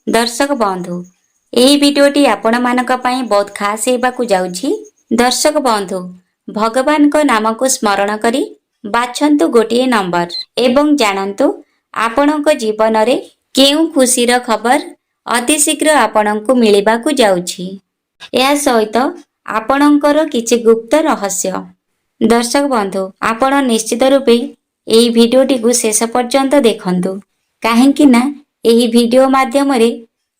दर्शक बंधु यही भिडियोटी आपण मानक पई बहुत खास हेबाकु जाउछि। दर्शक बंधु भगवान को नाम को स्मरण करी बाछंतु गोटे नंबर एवं जानंतु आपणक जीवन रे केउ खुशीर खबर अति शीघ्र आपणकु मिलिबाकु जाउछि। या सहित आपणकर किछि गुप्त रहस्य। दर्शक बंधु आपण निश्चित रूपे एही भिडियोटी को शेष पर्यंत देखंतु काहेकि ना एही भिडियो माध्यम रे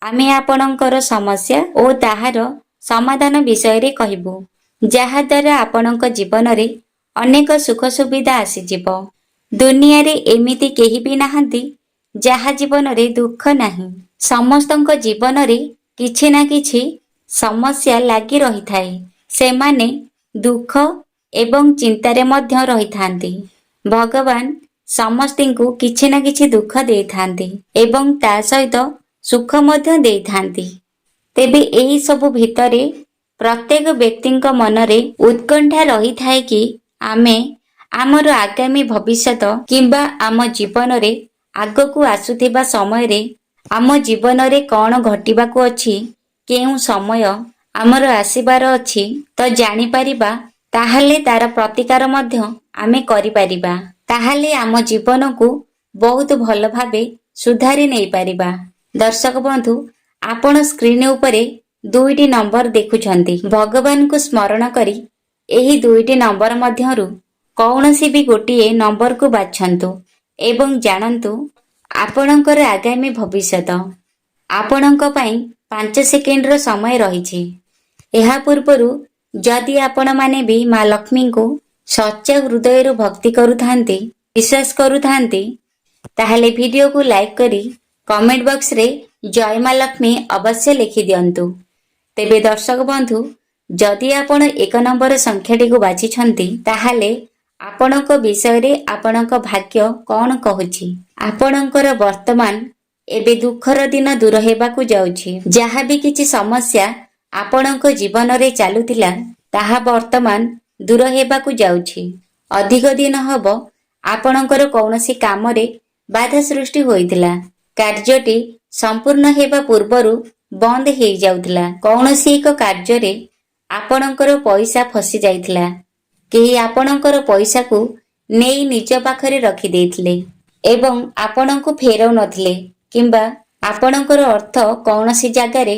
आमे आपणकर समस्या ओ ताहार समाधान विषय रे कहिबु जहा द्वारा आपणक जीवन रे अनेक सुख सुविधा आसी जिवो। दुनिया रे एमिति केही भी नाहंती जहा जीवन रे दुख नाही। समस्तक जीवन रे किछि ना किछि समस्या लागि रही थाए। सेमाने दुख एवं चिंतारे मध्य रही थांती। भगवान समस्तिंकु किछि ना किछि दुख देई थांती एवं ता सहित सुख मध्य देई थांती। तेबे एही सब भितरे प्रत्येक व्यक्तिंक मनरे उत्कंठा रही थाए कि आमे आमर आगामी भविष्यत किंबा आम जीवन रे आगकु आसुथिबा समय रे आम जीवन रे कौन घटिबाकु अछि, केउ समय आमर आसीबार अछि तो जानि परिबा, ताहाले तार प्रतिकार मध्य आमे करि परिबा। ताहाले आम जीवन को बहुत भल भाबे सुधारी नहीं पारिबा। दर्शक बंधु आपण स्क्रीन उपरे दुईटी नंबर देखुछंती। भगवान को स्मरण करी एही दुईटी नंबर मध्यरु कौनसी भी गोटिए नंबर को बाछंतु एवं जानंतु आपणकर आगामी भविष्यत। आपणक पई 5 सेकेंड रो समय रहिछि। एहा पूर्वरु जदि आपण माने भी मां लक्ष्मी को सच्चा हृदय भक्ति करुथांती, विश्वास करुथांती, ताहले वीडियो को लाइक करी कमेंट बॉक्स रे जय मां लक्ष्मी अवश्य लिखि दियंतु। तेबे दर्शक बंधु जदि आपण 1 नंबर संख्याटी को बाछिछंती ताहले आपणक विषय रे आपणक भाग्य कौन कहूछि। आपणकर वर्तमान एबे दुखर दिन दूर हेबाकु जाउछि। जहा भी किछि समस्या आपणक जीवन रे चालुथिला ताहा वर्तमान दूर हेबाकु जाउछि। अधिक दिन हबो आपणकर कौनसी काम रे बाधा सृष्टि होइतिला। कार्यटी संपूर्ण हेबा पूर्वरु बंद हेइ जाउतिला। कौनसी एक कार्य रे आपणकर पैसा फसी जाइतिला। केही आपणकर पैसा को नेई निज पाखरे रखि देइथिले एवं आपणको फेरौ नथिले किंबा आपणकर अर्थ कौनसी जगह रे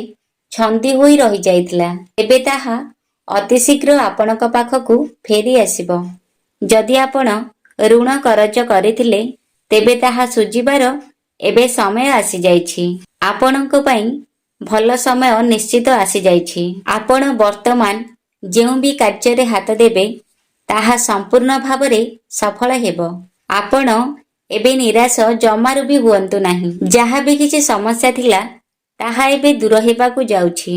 छंदी होई रहि जाइतिला। एबे ताहा अति शीघ्र आपणक पाखकु फेरी आसीबो। जदि आपण ऋण करज करिथिले तेबे ताहा सुजिबार एबे समय आसी जाइछि। आपणक पई भल समय निश्चित आसी जाइछि। आपण वर्तमान जेउ भी कार्य रे हाथ देबे ताहा संपूर्ण भावरे सफल हेबो। आपण एबे निराश जमारु भी हुअंतु नाही। जहा भी किछि समस्या थिला ताहा एबे दूर हेबाकु जाउछि।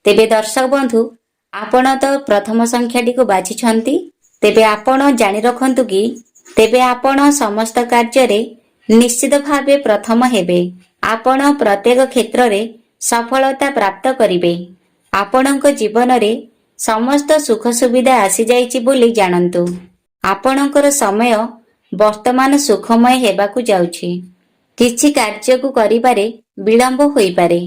तेबे दर्शक बंधु आपण तो प्रथम संख्याटी को बाछिछंती। तेबे आपण जानि रखंतु कि तेबे आपण समस्त कार्य रे निश्चित भावे प्रथम हेबे। आपण प्रत्येक क्षेत्र रे सफलता प्राप्त करिवे। आपणक जीवन रे समस्त सुख सुविधा आसी जाइछि बोली जानंतु। आपणकर समय वर्तमान सुखमय हेबाकु जाउछि। किछि कार्य को करिबारे विलंब होई पारे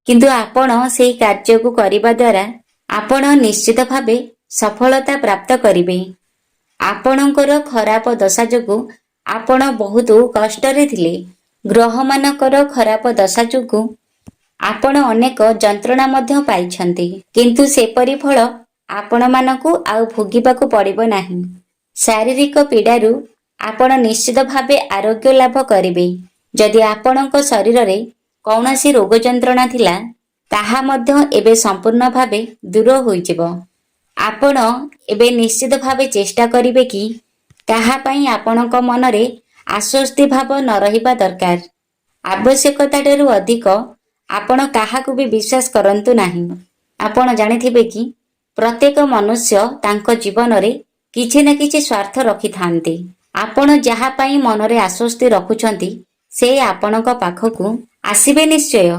किंतु आपण सेही कार्य को करिबा द्वारा आपण निश्चित भावे सफलता प्राप्त करिवे। आपणकर खराब दशा जोगु आपण बहुत कष्ट रे थिले। ग्रह मानकर खराब दशा जोगु आपण अनेक जंत्रणा मध्य पाइछंती किंतु सेपरि फल आपण मानकु आउ भोगिबाकु पड़िबो नाही। शारीरिक पीड़ारु आपण निश्चित भावे आरोग्य लाभ करिवे। जदि आपणक शरीर रे कौनसी रोग जंत्रणा थिला ताहा मध्य एबे संपूर्ण भावे दूर होई जिवो। आपण एबे निश्चित भावे चेष्टा करिवे कि ताहा पई आपणक मनरे आश्वस्ति भाव न रहिबा दरकार। आवश्यकताठारु अधिक आपण काहाकु भी विश्वास करंतु नाही। आपण जानिथिबे कि प्रत्येक मनुष्य तांको जीवन रे किछि ना किछि स्वार्थ रखि थांती। आपण जहा पई मनरे आश्वस्ति रखुछंती से आपणक पाखकु आसीबे निश्चय,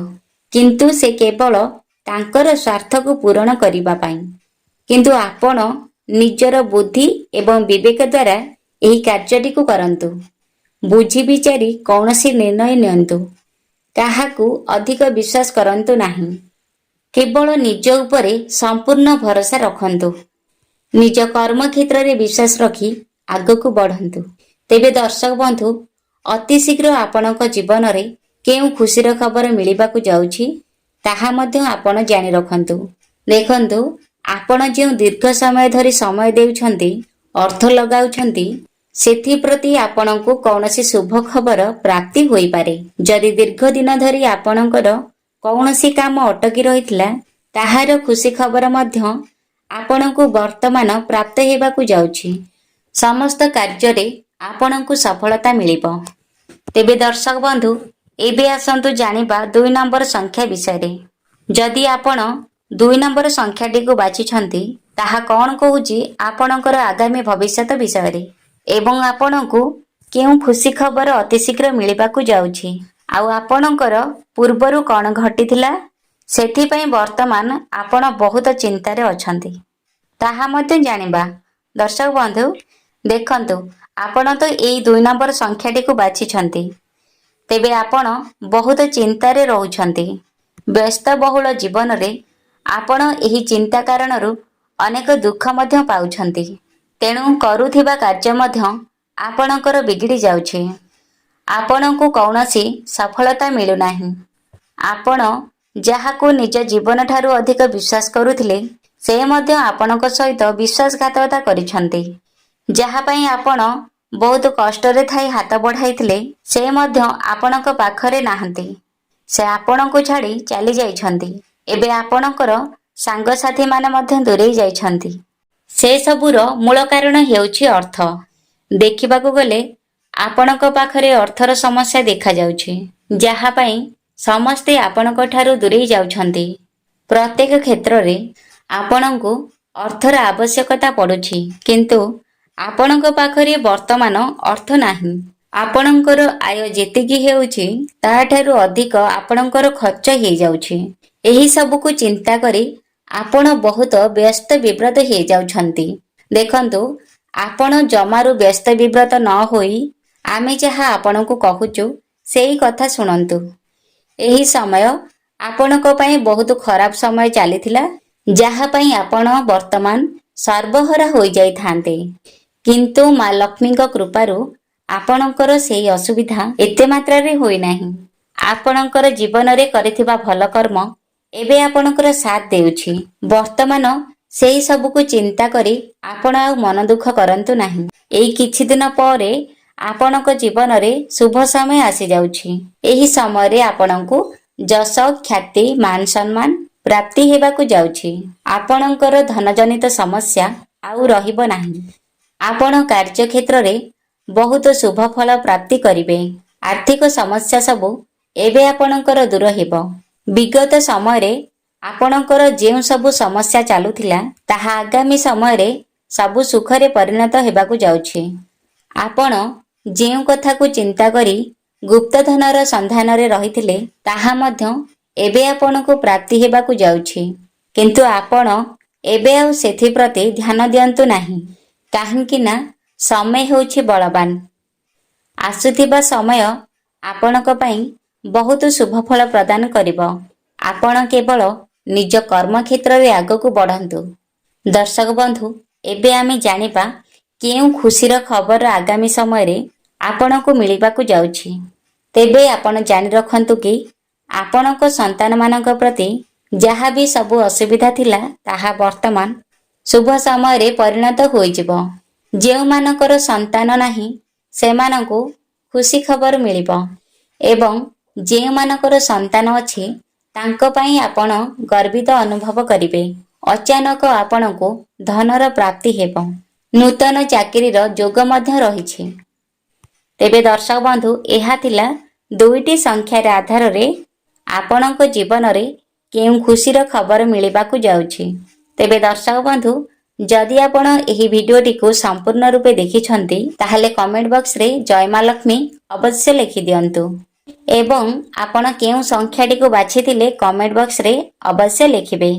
किंतु से केवल तांकर स्वार्थ को पूरण करिबा पाई। किंतु आपण निजर बुद्धि एवं विवेक द्वारा एही कार्यटी को करंतु। बुझी विचारी कौनसी निर्णय नियंतु। କାହାକୁ ଅଧିକ ବିଶ୍ୱାସ କରନ୍ତୁ ନାହିଁ। କେବଳ ନିଜ ଉପରେ ସମ୍ପୂର୍ଣ୍ଣ ଭରସା ରଖନ୍ତୁ। ନିଜ କର୍ମକ୍ଷେତ୍ରରେ ବିଶ୍ୱାସ ରଖି ଆଗକୁ ବଢ଼ନ୍ତୁ। ତେବେ ଦର୍ଶକ ବନ୍ଧୁ, ଅତି ଶୀଘ୍ର ଆପଣଙ୍କ ଜୀବନରେ କେଉଁ ଖୁସିର ଖବର ମିଳିବାକୁ ଯାଉଛି ତାହା ମଧ୍ୟ ଆପଣ ଜାଣି ରଖନ୍ତୁ। ଦେଖନ୍ତୁ, ଆପଣ ଯେଉଁ ଦୀର୍ଘ ସମୟ ଧରି ସମୟ ଦେଉଛନ୍ତି, ଅର୍ଥ ଲଗାଉଛନ୍ତି, ସେଥିପ୍ରତି ଆପଣଙ୍କୁ କୌଣସି ଶୁଭ ଖବର ପ୍ରାପ୍ତି ହୋଇପାରେ। ଯଦି ଦୀର୍ଘ ଦିନ ଧରି ଆପଣଙ୍କର କୌଣସି କାମ ଅଟକି ରହିଥିଲା, ତାହାର ଖୁସି ଖବର ମଧ୍ୟ ଆପଣଙ୍କୁ ବର୍ତ୍ତମାନ ପ୍ରାପ୍ତ ହେବାକୁ ଯାଉଛି। ସମସ୍ତ କାର୍ଯ୍ୟରେ ଆପଣଙ୍କୁ ସଫଳତା ମିଳିବ। ତେବେ ଦର୍ଶକ ବନ୍ଧୁ, ଏବେ ଆସନ୍ତୁ ଜାଣିବା 2 ନମ୍ବର ସଂଖ୍ୟା ବିଷୟରେ। ଯଦି ଆପଣ 2 ନମ୍ବର ସଂଖ୍ୟାଟିକୁ ବାଛିଛନ୍ତି, ତାହା କ'ଣ କହୁଛି ଆପଣଙ୍କର ଆଗାମୀ ଭବିଷ୍ୟତ ବିଷୟରେ ଏବଂ ଆପଣଙ୍କୁ କେଉଁ ଖୁସି ଖବର ଅତିଶୀଘ୍ର ମିଳିବାକୁ ଯାଉଛି, ଆଉ ଆପଣଙ୍କର ପୂର୍ବରୁ କ'ଣ ଘଟିଥିଲା, ସେଥିପାଇଁ ବର୍ତ୍ତମାନ ଆପଣ ବହୁତ ଚିନ୍ତାରେ ଅଛନ୍ତି, ତାହା ମଧ୍ୟ ଜାଣିବା। ଦର୍ଶକ ବନ୍ଧୁ, ଦେଖନ୍ତୁ, ଆପଣ ତ ଏଇ 2 ନମ୍ବର ସଂଖ୍ୟାଟିକୁ ବାଛିଛନ୍ତି। ତେବେ ଆପଣ ବହୁତ ଚିନ୍ତାରେ ରହୁଛନ୍ତି। ବ୍ୟସ୍ତବହୁଳ ଜୀବନରେ ଆପଣ ଏହି ଚିନ୍ତା କାରଣରୁ ଅନେକ ଦୁଃଖ ମଧ୍ୟ ପାଉଛନ୍ତି। ତେଣୁ କରୁଥିବା କାର୍ଯ୍ୟ ମଧ୍ୟ ଆପଣଙ୍କର ବିଗିଡ଼ି ଯାଉଛି। ଆପଣଙ୍କୁ କୌଣସି ସଫଳତା ମିଳୁନାହିଁ। ଆପଣ ଯାହାକୁ ନିଜ ଜୀବନଠାରୁ ଅଧିକ ବିଶ୍ୱାସ କରୁଥିଲେ, ସେ ମଧ୍ୟ ଆପଣଙ୍କ ସହିତ ବିଶ୍ୱାସଘାତକତା କରିଛନ୍ତି। ଯାହା ପାଇଁ ଆପଣ ବହୁତ କଷ୍ଟରେ ଥାଇ ହାତ ବଢ଼ାଇଥିଲେ, ସେ ମଧ୍ୟ ଆପଣଙ୍କ ପାଖରେ ନାହାନ୍ତି। ସେ ଆପଣଙ୍କୁ ଛାଡ଼ି ଚାଲି ଯାଇଛନ୍ତି। ଏବେ ଆପଣଙ୍କର ସାଙ୍ଗସାଥୀମାନେ ମଧ୍ୟ ଦୂରେଇ ଯାଇଛନ୍ତି। ସେ ସବୁର ମୂଳ କାରଣ ହେଉଛି ଅର୍ଥ। ଦେଖିବାକୁ ଗଲେ ଆପଣଙ୍କ ପାଖରେ ଅର୍ଥର ସମସ୍ୟା ଦେଖାଯାଉଛି, ଯାହା ପାଇଁ ସମସ୍ତେ ଆପଣଙ୍କ ଠାରୁ ଦୂରେଇ ଯାଉଛନ୍ତି। ପ୍ରତ୍ୟେକ କ୍ଷେତ୍ରରେ ଆପଣଙ୍କୁ ଅର୍ଥର ଆବଶ୍ୟକତା ପଡ଼ୁଛି, କିନ୍ତୁ ଆପଣଙ୍କ ପାଖରେ ବର୍ତ୍ତମାନ ଅର୍ଥ ନାହିଁ। ଆପଣଙ୍କର ଆୟ ଯେତିକି ହେଉଛି, ତାହାଠାରୁ ଅଧିକ ଆପଣଙ୍କର ଖର୍ଚ୍ଚ ହେଇଯାଉଛି। ଏହି ସବୁକୁ ଚିନ୍ତା କରି ଆପଣ ବହୁତ ବ୍ୟସ୍ତ ବିବ୍ରତ ହେଇଯାଉଛନ୍ତି। ଦେଖନ୍ତୁ, ଆପଣ ଜମାରୁ ବ୍ୟସ୍ତ ବିବ୍ରତ ନ ହୋଇ ଆମେ ଯାହା ଆପଣଙ୍କୁ କହୁଛୁ ସେଇ କଥା ଶୁଣନ୍ତୁ। ଏହି ସମୟ ଆପଣଙ୍କ ପାଇଁ ବହୁତ ଖରାପ ସମୟ ଚାଲିଥିଲା, ଯାହା ପାଇଁ ଆପଣ ବର୍ତ୍ତମାନ ସର୍ବହରା ହୋଇଯାଇଥାନ୍ତେ। କିନ୍ତୁ ମା ଲକ୍ଷ୍ମୀଙ୍କ କୃପାରୁ ଆପଣଙ୍କର ସେହି ଅସୁବିଧା ଏତେ ମାତ୍ରାରେ ହୋଇନାହିଁ। ଆପଣଙ୍କର ଜୀବନରେ କରିଥିବା ଭଲ କର୍ମ ଏବେ ଆପଣଙ୍କର ସାଥ ଦେଉଛି। ବର୍ତ୍ତମାନ ସେହି ସବୁକୁ ଚିନ୍ତା କରି ଆପଣ ଆଉ ମନ ଦୁଃଖ କରନ୍ତୁ ନାହିଁ। ଏଇ କିଛି ଦିନ ପରେ ଆପଣଙ୍କ ଜୀବନରେ ଶୁଭ ସମୟ ଆସିଯାଉଛି। ଏହି ସମୟରେ ଆପଣଙ୍କୁ ଯଶ, ଖ୍ୟାତି, ମାନ ସମ୍ମାନ ପ୍ରାପ୍ତି ହେବାକୁ ଯାଉଛି। ଆପଣଙ୍କର ଧନଜନିତ ସମସ୍ୟା ଆଉ ରହିବ ନାହିଁ। ଆପଣ କାର୍ଯ୍ୟକ୍ଷେତ୍ରରେ ବହୁତ ଶୁଭ ଫଳ ପ୍ରାପ୍ତି କରିବେ। ଆର୍ଥିକ ସମସ୍ୟା ସବୁ ଏବେ ଆପଣଙ୍କର ଦୂର ହେବ। ବିଗତ ସମୟରେ ଆପଣଙ୍କର ଯେଉଁ ସବୁ ସମସ୍ୟା ଚାଲୁଥିଲା, ତାହା ଆଗାମୀ ସମୟରେ ସବୁ ସୁଖରେ ପରିଣତ ହେବାକୁ ଯାଉଛି। ଆପଣ ଯେଉଁ କଥାକୁ ଚିନ୍ତା କରି ଗୁପ୍ତଧନର ସନ୍ଧାନରେ ରହିଥିଲେ, ତାହା ମଧ୍ୟ ଏବେ ଆପଣଙ୍କୁ ପ୍ରାପ୍ତି ହେବାକୁ ଯାଉଛି। କିନ୍ତୁ ଆପଣ ଏବେ ଆଉ ସେଥିପ୍ରତି ଧ୍ୟାନ ଦିଅନ୍ତୁ ନାହିଁ, କାହିଁକି ନା ସମୟ ହେଉଛି ବଳବାନ। ଆସୁଥିବା ସମୟ ଆପଣଙ୍କ ପାଇଁ ବହୁତ ଶୁଭଫଳ ପ୍ରଦାନ କରିବ। ଆପଣ କେବଳ ନିଜ କର୍ମକ୍ଷେତ୍ରରେ ଆଗକୁ ବଢ଼ନ୍ତୁ। ଦର୍ଶକ ବନ୍ଧୁ, ଏବେ ଆମେ ଜାଣିବା କେଉଁ ଖୁସିର ଖବର ଆଗାମୀ ସମୟରେ ଆପଣଙ୍କୁ ମିଳିବାକୁ ଯାଉଛି। ତେବେ ଆପଣ ଜାଣି ରଖନ୍ତୁ କି ଆପଣଙ୍କ ସନ୍ତାନମାନଙ୍କ ପ୍ରତି ଯାହା ବି ସବୁ ଅସୁବିଧା ଥିଲା, ତାହା ବର୍ତ୍ତମାନ ଶୁଭ ସମୟରେ ପରିଣତ ହୋଇଯିବ। ଯେଉଁମାନଙ୍କର ସନ୍ତାନ ନାହିଁ, ସେମାନଙ୍କୁ ଖୁସି ଖବର ମିଳିବ ଏବଂ ଯେଉଁମାନଙ୍କର ସନ୍ତାନ ଅଛି, ତାଙ୍କ ପାଇଁ ଆପଣ ଗର୍ବିତ ଅନୁଭବ କରିବେ। ଅଚାନକ ଆପଣଙ୍କୁ ଧନର ପ୍ରାପ୍ତି ହେବ। ନୂତନ ଚାକିରିର ଯୋଗ ମଧ୍ୟ ରହିଛି। ତେବେ ଦର୍ଶକ ବନ୍ଧୁ, ଏହା ଥିଲା 2ଟି ସଂଖ୍ୟାର ଆଧାରରେ ଆପଣଙ୍କ ଜୀବନରେ କେଉଁ ଖୁସିର ଖବର ମିଳିବାକୁ ଯାଉଛି। ତେବେ ଦର୍ଶକ ବନ୍ଧୁ, ଯଦି ଆପଣ ଏହି ଭିଡିଓଟିକୁ ସମ୍ପୂର୍ଣ୍ଣ ରୂପେ ଦେଖିଛନ୍ତି, ତାହେଲେ କମେଣ୍ଟ ବକ୍ସରେ ଜୟ ମା ଲକ୍ଷ୍ମୀ ଅବଶ୍ୟ ଲେଖିଦିଅନ୍ତୁ ଏବଂ ଆପଣ କେଉଁ ସଂଖ୍ୟାଟିକୁ ବାଛିଥିଲେ କମେଣ୍ଟ ବକ୍ସରେ ଅବଶ୍ୟ ଲେଖିବେ।